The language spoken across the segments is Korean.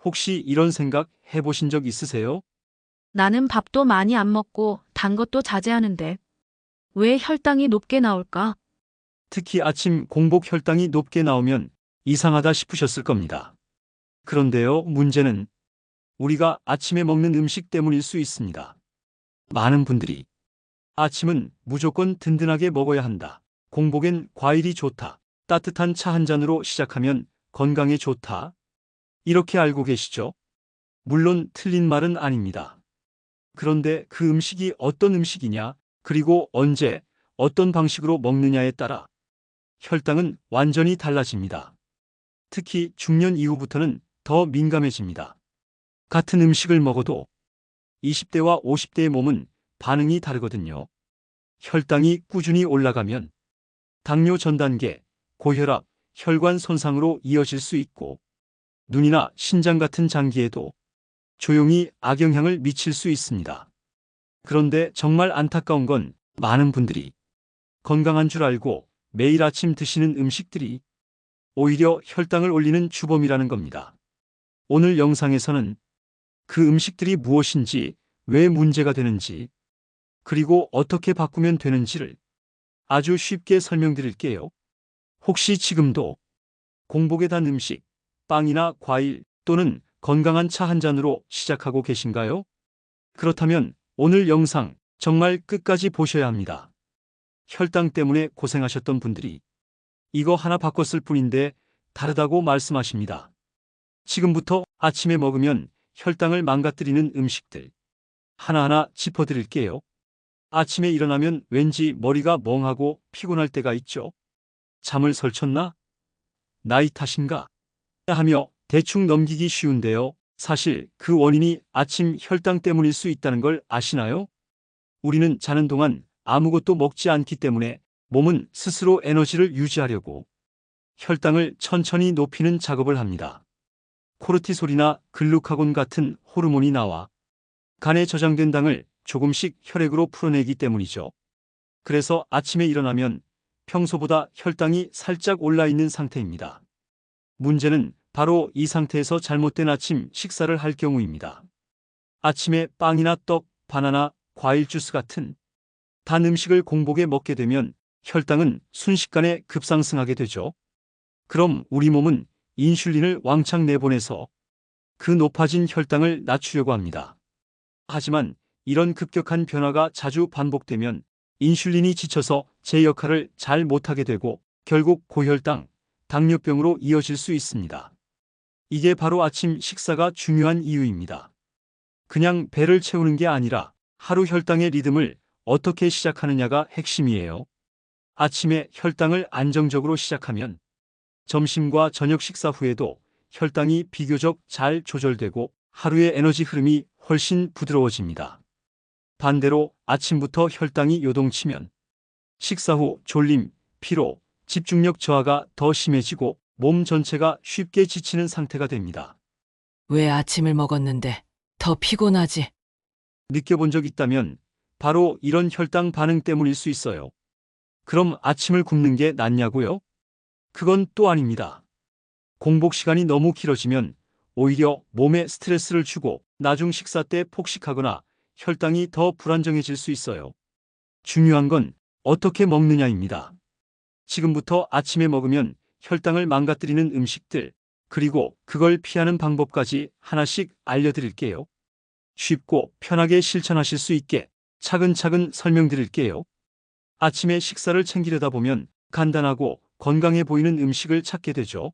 혹시 이런 생각 해보신 적 있으세요? 나는 밥도 많이 안 먹고 단 것도 자제하는데 왜 혈당이 높게 나올까? 특히 아침 공복 혈당이 높게 나오면 이상하다 싶으셨을 겁니다. 그런데요, 문제는 우리가 아침에 먹는 음식 때문일 수 있습니다. 많은 분들이 아침은 무조건 든든하게 먹어야 한다. 공복엔 과일이 좋다. 따뜻한 차 한 잔으로 시작하면 건강에 좋다. 이렇게 알고 계시죠? 물론 틀린 말은 아닙니다. 그런데 그 음식이 어떤 음식이냐, 그리고 언제, 어떤 방식으로 먹느냐에 따라 혈당은 완전히 달라집니다. 특히 중년 이후부터는 더 민감해집니다. 같은 음식을 먹어도 20대와 50대의 몸은 반응이 다르거든요. 혈당이 꾸준히 올라가면 당뇨 전 단계, 고혈압, 혈관 손상으로 이어질 수 있고 눈이나 신장 같은 장기에도 조용히 악영향을 미칠 수 있습니다. 그런데 정말 안타까운 건 많은 분들이 건강한 줄 알고 매일 아침 드시는 음식들이 오히려 혈당을 올리는 주범이라는 겁니다. 오늘 영상에서는 그 음식들이 무엇인지, 왜 문제가 되는지, 그리고 어떻게 바꾸면 되는지를 아주 쉽게 설명드릴게요. 혹시 지금도 공복에 단 음식, 빵이나 과일 또는 건강한 차 한 잔으로 시작하고 계신가요? 그렇다면 오늘 영상 정말 끝까지 보셔야 합니다. 혈당 때문에 고생하셨던 분들이 이거 하나 바꿨을 뿐인데 다르다고 말씀하십니다. 지금부터 아침에 먹으면 혈당을 망가뜨리는 음식들 하나하나 짚어드릴게요. 아침에 일어나면 왠지 머리가 멍하고 피곤할 때가 있죠. 잠을 설쳤나? 나이 탓인가? 하며 대충 넘기기 쉬운데요. 사실 그 원인이 아침 혈당 때문일 수 있다는 걸 아시나요? 우리는 자는 동안 아무것도 먹지 않기 때문에 몸은 스스로 에너지를 유지하려고 혈당을 천천히 높이는 작업을 합니다. 코르티솔이나 글루카곤 같은 호르몬이 나와 간에 저장된 당을 조금씩 혈액으로 풀어내기 때문이죠. 그래서 아침에 일어나면 평소보다 혈당이 살짝 올라 있는 상태입니다. 문제는 바로 이 상태에서 잘못된 아침 식사를 할 경우입니다. 아침에 빵이나 떡, 바나나, 과일 주스 같은 단 음식을 공복에 먹게 되면 혈당은 순식간에 급상승하게 되죠. 그럼 우리 몸은 인슐린을 왕창 내보내서 그 높아진 혈당을 낮추려고 합니다. 하지만 이런 급격한 변화가 자주 반복되면 인슐린이 지쳐서 제 역할을 잘 못하게 되고 결국 고혈당, 당뇨병으로 이어질 수 있습니다. 이게 바로 아침 식사가 중요한 이유입니다. 그냥 배를 채우는 게 아니라 하루 혈당의 리듬을 어떻게 시작하느냐가 핵심이에요. 아침에 혈당을 안정적으로 시작하면 점심과 저녁 식사 후에도 혈당이 비교적 잘 조절되고 하루의 에너지 흐름이 훨씬 부드러워집니다. 반대로 아침부터 혈당이 요동치면 식사 후 졸림, 피로, 집중력 저하가 더 심해지고 몸 전체가 쉽게 지치는 상태가 됩니다. 왜 아침을 먹었는데 더 피곤하지? 느껴본 적 있다면 바로 이런 혈당 반응 때문일 수 있어요. 그럼 아침을 굶는 게 낫냐고요? 그건 또 아닙니다. 공복 시간이 너무 길어지면 오히려 몸에 스트레스를 주고 나중 식사 때 폭식하거나 혈당이 더 불안정해질 수 있어요. 중요한 건 어떻게 먹느냐입니다. 지금부터 아침에 먹으면 혈당을 망가뜨리는 음식들, 그리고 그걸 피하는 방법까지 하나씩 알려드릴게요. 쉽고 편하게 실천하실 수 있게 차근차근 설명드릴게요. 아침에 식사를 챙기려다 보면 간단하고 건강해 보이는 음식을 찾게 되죠.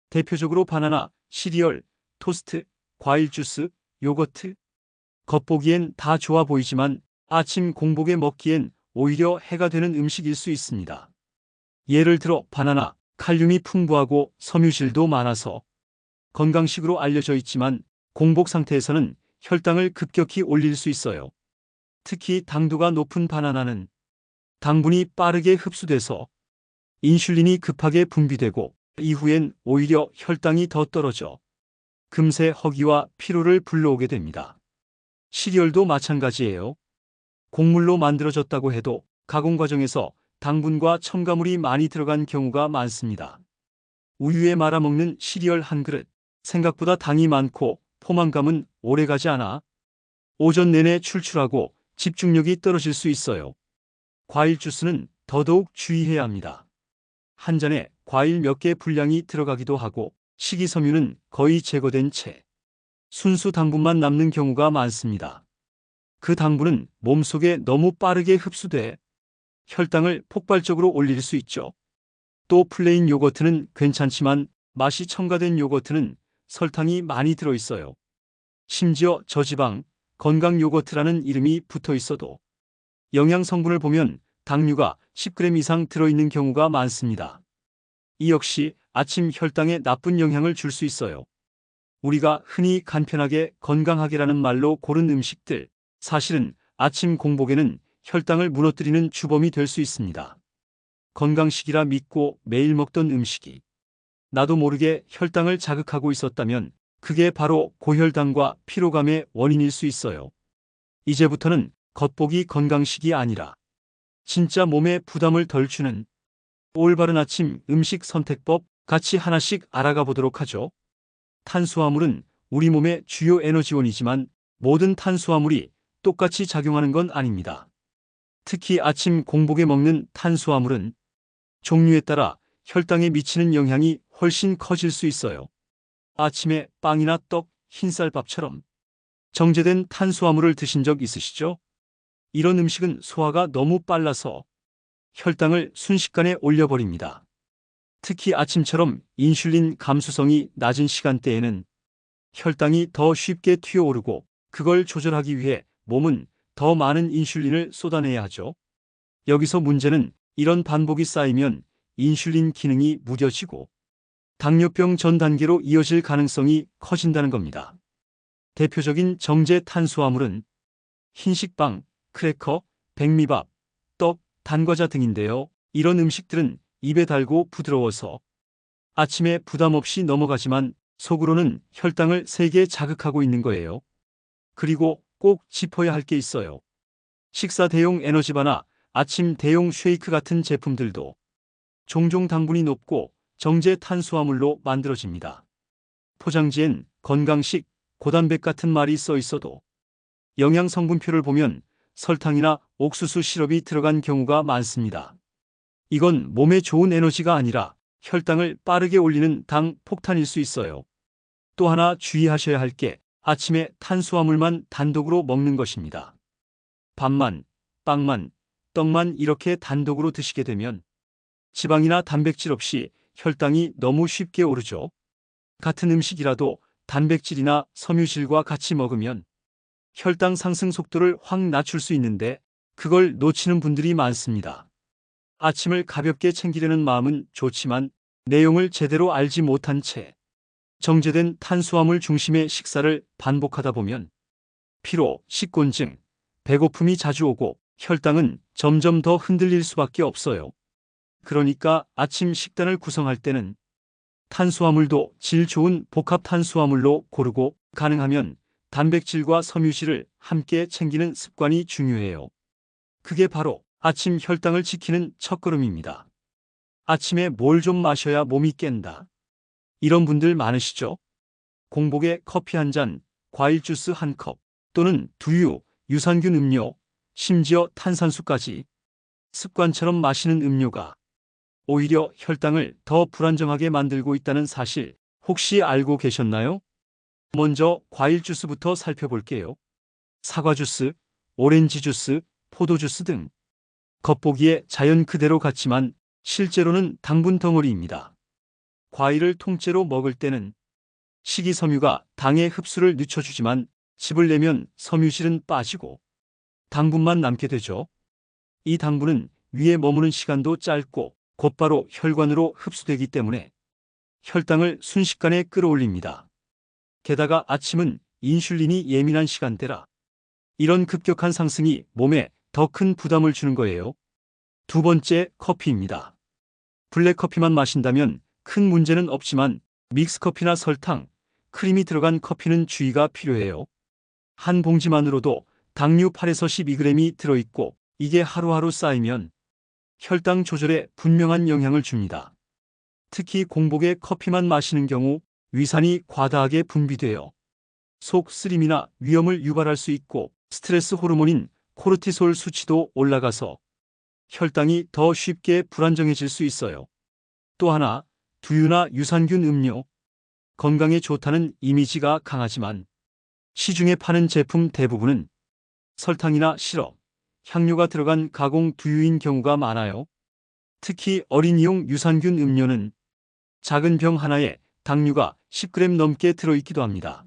대표적으로 바나나, 시리얼, 토스트, 과일 주스, 요거트. 겉보기엔 다 좋아 보이지만 아침 공복에 먹기엔 오히려 해가 되는 음식일 수 있습니다. 예를 들어 바나나, 칼륨이 풍부하고 섬유질도 많아서 건강식으로 알려져 있지만 공복 상태에서는 혈당을 급격히 올릴 수 있어요. 특히 당도가 높은 바나나는 당분이 빠르게 흡수돼서 인슐린이 급하게 분비되고 이후엔 오히려 혈당이 더 떨어져 금세 허기와 피로를 불러오게 됩니다. 시리얼도 마찬가지예요. 곡물로 만들어졌다고 해도 가공 과정에서 당분과 첨가물이 많이 들어간 경우가 많습니다. 우유에 말아먹는 시리얼 한 그릇, 생각보다 당이 많고 포만감은 오래가지 않아 오전 내내 출출하고 집중력이 떨어질 수 있어요. 과일 주스는 더더욱 주의해야 합니다. 한 잔에 과일 몇 개 분량이 들어가기도 하고 식이섬유는 거의 제거된 채 순수 당분만 남는 경우가 많습니다. 그 당분은 몸속에 너무 빠르게 흡수돼 혈당을 폭발적으로 올릴 수 있죠. 또 플레인 요거트는 괜찮지만 맛이 첨가된 요거트는 설탕이 많이 들어있어요. 심지어 저지방, 건강 요거트라는 이름이 붙어 있어도 영양 성분을 보면 당류가 10g 이상 들어있는 경우가 많습니다. 이 역시 아침 혈당에 나쁜 영향을 줄 수 있어요. 우리가 흔히 간편하게 건강하게라는 말로 고른 음식들, 사실은 아침 공복에는 혈당을 무너뜨리는 주범이 될 수 있습니다. 건강식이라 믿고 매일 먹던 음식이 나도 모르게 혈당을 자극하고 있었다면 그게 바로 고혈당과 피로감의 원인일 수 있어요. 이제부터는 겉보기 건강식이 아니라 진짜 몸에 부담을 덜 주는 올바른 아침 음식 선택법 같이 하나씩 알아가 보도록 하죠. 탄수화물은 우리 몸의 주요 에너지원이지만 모든 탄수화물이 똑같이 작용하는 건 아닙니다. 특히 아침 공복에 먹는 탄수화물은 종류에 따라 혈당에 미치는 영향이 훨씬 커질 수 있어요. 아침에 빵이나 떡, 흰쌀밥처럼 정제된 탄수화물을 드신 적 있으시죠? 이런 음식은 소화가 너무 빨라서 혈당을 순식간에 올려버립니다. 특히 아침처럼 인슐린 감수성이 낮은 시간대에는 혈당이 더 쉽게 튀어오르고 그걸 조절하기 위해 몸은 더 많은 인슐린을 쏟아내야 하죠. 여기서 문제는 이런 반복이 쌓이면 인슐린 기능이 무뎌지고 당뇨병 전 단계로 이어질 가능성이 커진다는 겁니다. 대표적인 정제 탄수화물은 흰식빵, 크래커, 백미밥, 떡, 단과자 등인데요. 이런 음식들은 입에 달고 부드러워서 아침에 부담 없이 넘어가지만 속으로는 혈당을 세게 자극하고 있는 거예요. 그리고 꼭 짚어야 할 게 있어요. 식사 대용 에너지바나 아침 대용 쉐이크 같은 제품들도 종종 당분이 높고 정제 탄수화물로 만들어집니다. 포장지엔 건강식, 고단백 같은 말이 써 있어도 영양 성분표를 보면 설탕이나 옥수수 시럽이 들어간 경우가 많습니다. 이건 몸에 좋은 에너지가 아니라 혈당을 빠르게 올리는 당 폭탄일 수 있어요. 또 하나 주의하셔야 할 게 아침에 탄수화물만 단독으로 먹는 것입니다. 밥만, 빵만, 떡만 이렇게 단독으로 드시게 되면 지방이나 단백질 없이 혈당이 너무 쉽게 오르죠. 같은 음식이라도 단백질이나 섬유질과 같이 먹으면 혈당 상승 속도를 확 낮출 수 있는데 그걸 놓치는 분들이 많습니다. 아침을 가볍게 챙기려는 마음은 좋지만 내용을 제대로 알지 못한 채 정제된 탄수화물 중심의 식사를 반복하다 보면 피로, 식곤증, 배고픔이 자주 오고 혈당은 점점 더 흔들릴 수밖에 없어요. 그러니까 아침 식단을 구성할 때는 탄수화물도 질 좋은 복합 탄수화물로 고르고 가능하면 단백질과 섬유질을 함께 챙기는 습관이 중요해요. 그게 바로 아침 혈당을 지키는 첫걸음입니다. 아침에 뭘 좀 마셔야 몸이 깬다. 이런 분들 많으시죠? 공복에 커피 한 잔, 과일 주스 한 컵, 또는 두유, 유산균 음료, 심지어 탄산수까지 습관처럼 마시는 음료가 오히려 혈당을 더 불안정하게 만들고 있다는 사실 혹시 알고 계셨나요? 먼저 과일 주스부터 살펴볼게요. 사과 주스, 오렌지 주스, 포도 주스 등 겉보기에 자연 그대로 같지만 실제로는 당분 덩어리입니다. 과일을 통째로 먹을 때는 식이섬유가 당의 흡수를 늦춰주지만 즙을 내면 섬유질은 빠지고 당분만 남게 되죠. 이 당분은 위에 머무는 시간도 짧고 곧바로 혈관으로 흡수되기 때문에 혈당을 순식간에 끌어올립니다. 게다가 아침은 인슐린이 예민한 시간대라 이런 급격한 상승이 몸에 더 큰 부담을 주는 거예요. 두 번째, 커피입니다. 블랙커피만 마신다면 큰 문제는 없지만 믹스커피나 설탕, 크림이 들어간 커피는 주의가 필요해요. 한 봉지만으로도 당류 8에서 12g이 들어있고 이게 하루하루 쌓이면 혈당 조절에 분명한 영향을 줍니다. 특히 공복에 커피만 마시는 경우 위산이 과다하게 분비되어 속 쓰림이나 위염을 유발할 수 있고 스트레스 호르몬인 코르티솔 수치도 올라가서 혈당이 더 쉽게 불안정해질 수 있어요. 또 하나, 두유나 유산균 음료. 건강에 좋다는 이미지가 강하지만 시중에 파는 제품 대부분은 설탕이나 시럽, 향료가 들어간 가공 두유인 경우가 많아요. 특히 어린이용 유산균 음료는 작은 병 하나에 당류가 10g 넘게 들어있기도 합니다.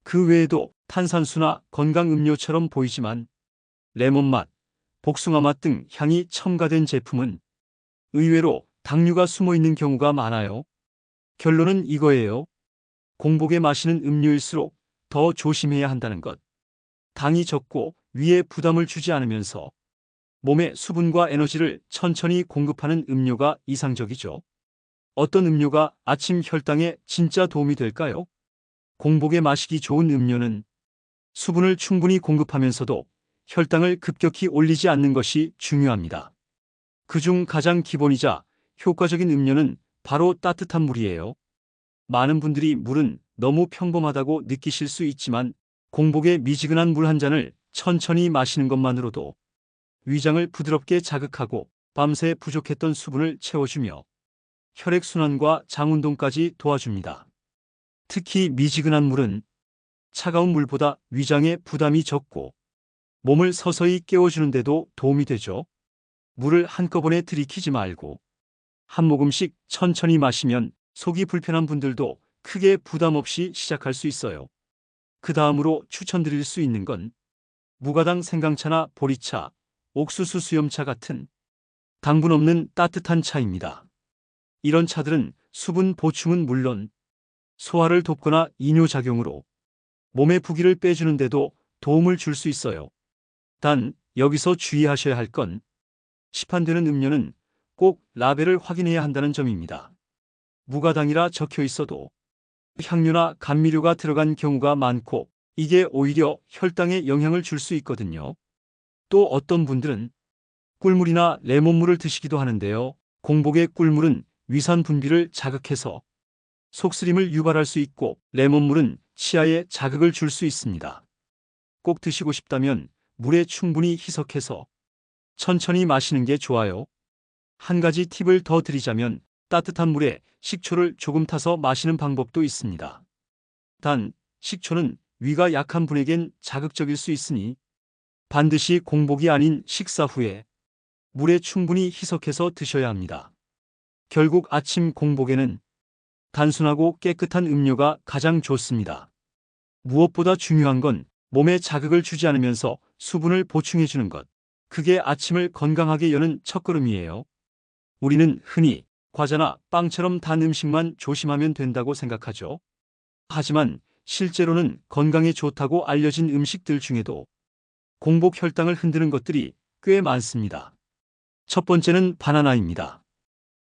그 외에도 탄산수나 건강 음료처럼 보이지만 레몬맛, 복숭아맛 등 향이 첨가된 제품은 의외로 당류가 숨어 있는 경우가 많아요. 결론은 이거예요. 공복에 마시는 음료일수록 더 조심해야 한다는 것. 당이 적고 위에 부담을 주지 않으면서 몸에 수분과 에너지를 천천히 공급하는 음료가 이상적이죠. 어떤 음료가 아침 혈당에 진짜 도움이 될까요? 공복에 마시기 좋은 음료는 수분을 충분히 공급하면서도 혈당을 급격히 올리지 않는 것이 중요합니다. 그중 가장 기본이자 효과적인 음료는 바로 따뜻한 물이에요. 많은 분들이 물은 너무 평범하다고 느끼실 수 있지만 공복에 미지근한 물 한 잔을 천천히 마시는 것만으로도 위장을 부드럽게 자극하고 밤새 부족했던 수분을 채워주며 혈액순환과 장운동까지 도와줍니다. 특히 미지근한 물은 차가운 물보다 위장에 부담이 적고 몸을 서서히 깨워주는데도 도움이 되죠. 물을 한꺼번에 들이키지 말고 한 모금씩 천천히 마시면 속이 불편한 분들도 크게 부담 없이 시작할 수 있어요. 그 다음으로 추천드릴 수 있는 건 무가당 생강차나 보리차, 옥수수 수염차 같은 당분 없는 따뜻한 차입니다. 이런 차들은 수분 보충은 물론 소화를 돕거나 이뇨작용으로 몸의 부기를 빼주는데도 도움을 줄 수 있어요. 단 여기서 주의하셔야 할 건 시판되는 음료는 꼭 라벨을 확인해야 한다는 점입니다. 무가당이라 적혀 있어도 향료나 감미료가 들어간 경우가 많고 이게 오히려 혈당에 영향을 줄 수 있거든요. 또 어떤 분들은 꿀물이나 레몬물을 드시기도 하는데요. 공복의 꿀물은 위산 분비를 자극해서 속쓰림을 유발할 수 있고 레몬물은 치아에 자극을 줄 수 있습니다. 꼭 드시고 싶다면 물에 충분히 희석해서 천천히 마시는 게 좋아요. 한 가지 팁을 더 드리자면 따뜻한 물에 식초를 조금 타서 마시는 방법도 있습니다. 단, 식초는 위가 약한 분에겐 자극적일 수 있으니 반드시 공복이 아닌 식사 후에 물에 충분히 희석해서 드셔야 합니다. 결국 아침 공복에는 단순하고 깨끗한 음료가 가장 좋습니다. 무엇보다 중요한 건 몸에 자극을 주지 않으면서 수분을 보충해주는 것. 그게 아침을 건강하게 여는 첫걸음이에요. 우리는 흔히 과자나 빵처럼 단 음식만 조심하면 된다고 생각하죠. 하지만 실제로는 건강에 좋다고 알려진 음식들 중에도 공복 혈당을 흔드는 것들이 꽤 많습니다. 첫 번째는 바나나입니다.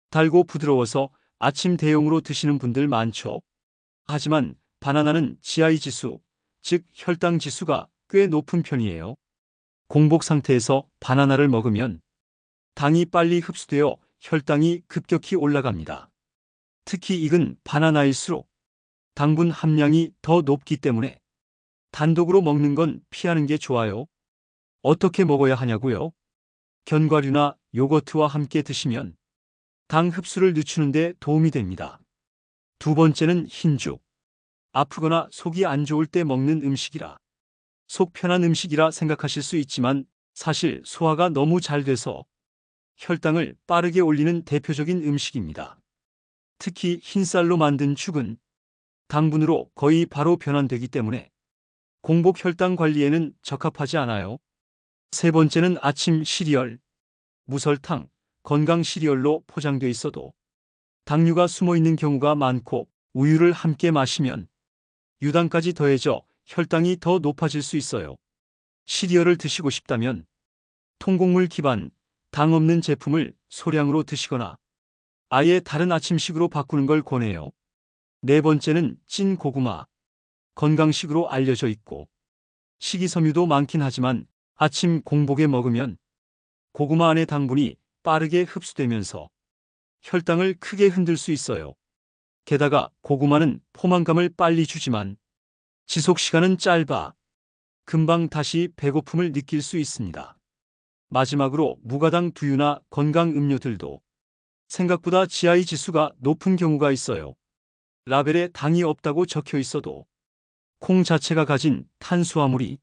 달고 부드러워서 아침 대용으로 드시는 분들 많죠. 하지만 바나나는 GI 지수, 즉 혈당 지수가 꽤 높은 편이에요. 공복 상태에서 바나나를 먹으면 당이 빨리 흡수되어 혈당이 급격히 올라갑니다. 특히 익은 바나나일수록 당분 함량이 더 높기 때문에 단독으로 먹는 건 피하는 게 좋아요. 어떻게 먹어야 하냐고요? 견과류나 요거트와 함께 드시면 당 흡수를 늦추는 데 도움이 됩니다. 두 번째는 흰죽. 아프거나 속이 안 좋을 때 먹는 음식이라 속 편한 음식이라 생각하실 수 있지만 사실 소화가 너무 잘 돼서 혈당을 빠르게 올리는 대표적인 음식입니다. 특히 흰쌀로 만든 죽은 당분으로 거의 바로 변환되기 때문에 공복 혈당 관리에는 적합하지 않아요. 세 번째는 아침 시리얼. 무설탕, 건강 시리얼로 포장돼 있어도 당류가 숨어 있는 경우가 많고 우유를 함께 마시면 유당까지 더해져 혈당이 더 높아질 수 있어요. 시리얼을 드시고 싶다면 통곡물 기반, 당 없는 제품을 소량으로 드시거나 아예 다른 아침식으로 바꾸는 걸 권해요. 네 번째는 찐 고구마. 건강식으로 알려져 있고 식이섬유도 많긴 하지만 아침 공복에 먹으면 고구마 안의 당분이 빠르게 흡수되면서 혈당을 크게 흔들 수 있어요. 게다가 고구마는 포만감을 빨리 주지만 지속 시간은 짧아 금방 다시 배고픔을 느낄 수 있습니다. 마지막으로 무가당 두유나 건강 음료들도 생각보다 GI 지수가 높은 경우가 있어요. 라벨에 당이 없다고 적혀 있어도 콩 자체가 가진 탄수화물이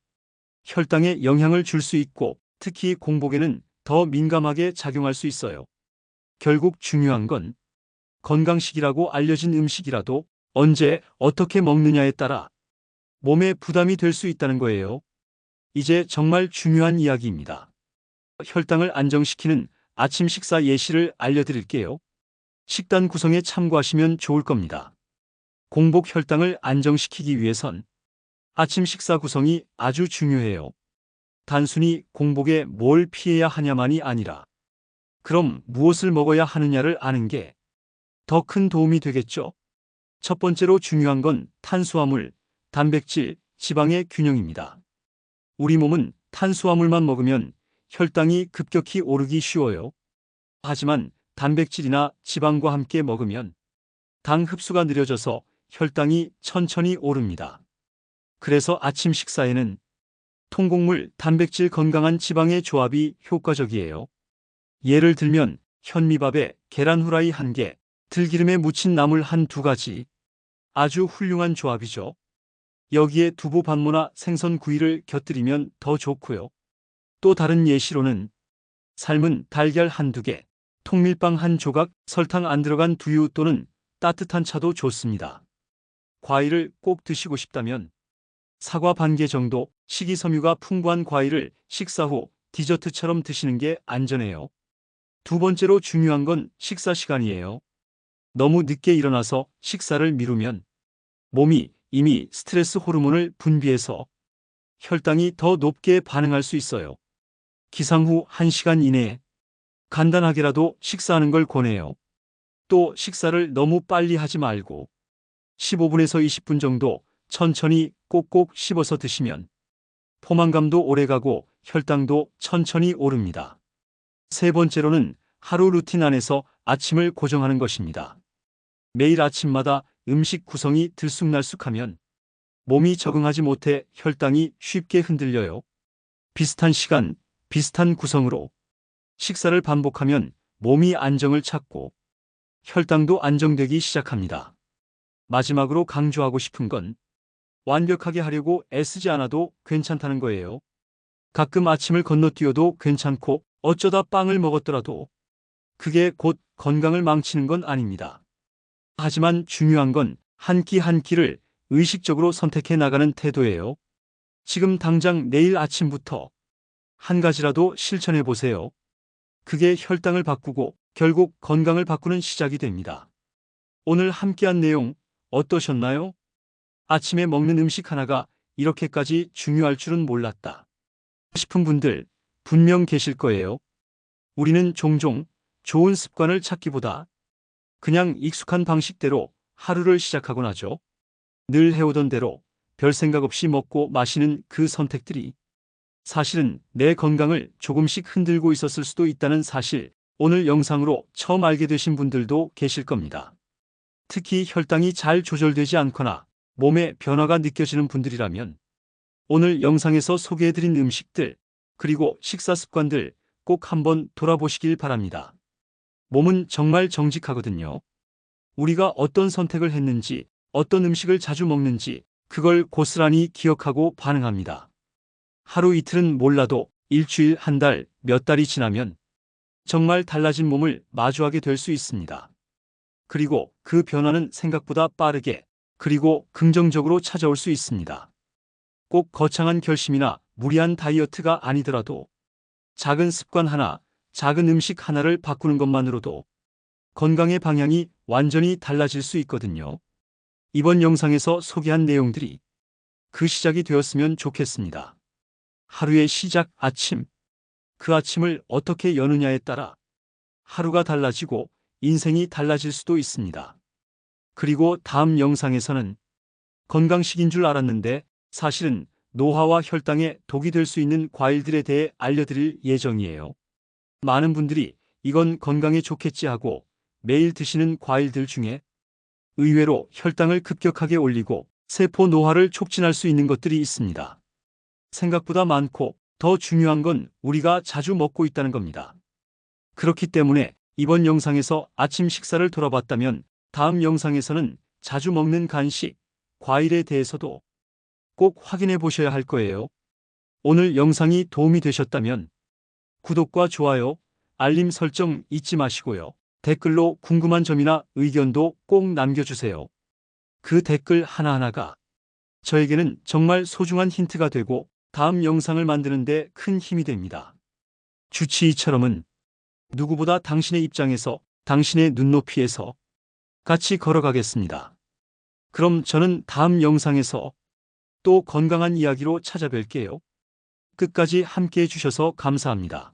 혈당에 영향을 줄 수 있고 특히 공복에는 더 민감하게 작용할 수 있어요. 결국 중요한 건 건강식이라고 알려진 음식이라도 언제 어떻게 먹느냐에 따라 몸에 부담이 될 수 있다는 거예요. 이제 정말 중요한 이야기입니다. 혈당을 안정시키는 아침 식사 예시를 알려드릴게요. 식단 구성에 참고하시면 좋을 겁니다. 공복 혈당을 안정시키기 위해선 아침 식사 구성이 아주 중요해요. 단순히 공복에 뭘 피해야 하냐만이 아니라 그럼 무엇을 먹어야 하느냐를 아는 게 더 큰 도움이 되겠죠. 첫 번째로 중요한 건 탄수화물, 단백질, 지방의 균형입니다. 우리 몸은 탄수화물만 먹으면 혈당이 급격히 오르기 쉬워요. 하지만 단백질이나 지방과 함께 먹으면 당 흡수가 느려져서 혈당이 천천히 오릅니다. 그래서 아침 식사에는 통곡물, 단백질, 건강한 지방의 조합이 효과적이에요. 예를 들면 현미밥에 계란 후라이 1개, 들기름에 무친 나물 1~2가지. 아주 훌륭한 조합이죠. 여기에 두부 반모나 생선 구이를 곁들이면 더 좋고요. 또 다른 예시로는 삶은 달걀 1~2개, 통밀빵 1조각, 설탕 안 들어간 두유 또는 따뜻한 차도 좋습니다. 과일을 꼭 드시고 싶다면 사과 반 개 정도, 식이섬유가 풍부한 과일을 식사 후 디저트처럼 드시는 게 안전해요. 두 번째로 중요한 건 식사 시간이에요. 너무 늦게 일어나서 식사를 미루면 몸이 이미 스트레스 호르몬을 분비해서 혈당이 더 높게 반응할 수 있어요. 기상 후 1시간 이내에 간단하게라도 식사하는 걸 권해요. 또 식사를 너무 빨리 하지 말고 15분에서 20분 정도 천천히 꼭꼭 씹어서 드시면 포만감도 오래가고 혈당도 천천히 오릅니다. 세 번째로는 하루 루틴 안에서 아침을 고정하는 것입니다. 매일 아침마다 음식 구성이 들쑥날쑥하면 몸이 적응하지 못해 혈당이 쉽게 흔들려요. 비슷한 시간, 비슷한 구성으로 식사를 반복하면 몸이 안정을 찾고 혈당도 안정되기 시작합니다. 마지막으로 강조하고 싶은 건 완벽하게 하려고 애쓰지 않아도 괜찮다는 거예요. 가끔 아침을 건너뛰어도 괜찮고 어쩌다 빵을 먹었더라도 그게 곧 건강을 망치는 건 아닙니다. 하지만 중요한 건 한 끼 한 끼를 의식적으로 선택해 나가는 태도예요. 지금 당장 내일 아침부터 한 가지라도 실천해 보세요. 그게 혈당을 바꾸고 결국 건강을 바꾸는 시작이 됩니다. 오늘 함께한 내용 어떠셨나요? 아침에 먹는 음식 하나가 이렇게까지 중요할 줄은 몰랐다 싶은 분들 분명 계실 거예요. 우리는 종종 좋은 습관을 찾기보다 그냥 익숙한 방식대로 하루를 시작하곤 하죠. 늘 해오던 대로 별 생각 없이 먹고 마시는 그 선택들이 사실은 내 건강을 조금씩 흔들고 있었을 수도 있다는 사실, 오늘 영상으로 처음 알게 되신 분들도 계실 겁니다. 특히 혈당이 잘 조절되지 않거나 몸에 변화가 느껴지는 분들이라면 오늘 영상에서 소개해드린 음식들, 그리고 식사 습관들 꼭 한번 돌아보시길 바랍니다. 몸은 정말 정직하거든요. 우리가 어떤 선택을 했는지, 어떤 음식을 자주 먹는지 그걸 고스란히 기억하고 반응합니다. 하루 이틀은 몰라도 일주일, 한 달, 몇 달이 지나면 정말 달라진 몸을 마주하게 될 수 있습니다. 그리고 그 변화는 생각보다 빠르게 그리고 긍정적으로 찾아올 수 있습니다. 꼭 거창한 결심이나 무리한 다이어트가 아니더라도 작은 습관 하나, 작은 음식 하나를 바꾸는 것만으로도 건강의 방향이 완전히 달라질 수 있거든요. 이번 영상에서 소개한 내용들이 그 시작이 되었으면 좋겠습니다. 하루의 시작, 아침. 그 아침을 어떻게 여느냐에 따라 하루가 달라지고 인생이 달라질 수도 있습니다. 그리고 다음 영상에서는 건강식인 줄 알았는데 사실은 노화와 혈당에 독이 될 수 있는 과일들에 대해 알려드릴 예정이에요. 많은 분들이 이건 건강에 좋겠지 하고 매일 드시는 과일들 중에 의외로 혈당을 급격하게 올리고 세포 노화를 촉진할 수 있는 것들이 있습니다. 생각보다 많고 더 중요한 건 우리가 자주 먹고 있다는 겁니다. 그렇기 때문에 이번 영상에서 아침 식사를 돌아봤다면 다음 영상에서는 자주 먹는 간식, 과일에 대해서도 꼭 확인해 보셔야 할 거예요. 오늘 영상이 도움이 되셨다면 구독과 좋아요, 알림 설정 잊지 마시고요. 댓글로 궁금한 점이나 의견도 꼭 남겨주세요. 그 댓글 하나하나가 저에게는 정말 소중한 힌트가 되고 다음 영상을 만드는 데 큰 힘이 됩니다. 주치의처럼은 누구보다 당신의 입장에서, 당신의 눈높이에서 같이 걸어가겠습니다. 그럼 저는 다음 영상에서 또 건강한 이야기로 찾아뵐게요. 끝까지 함께 해주셔서 감사합니다.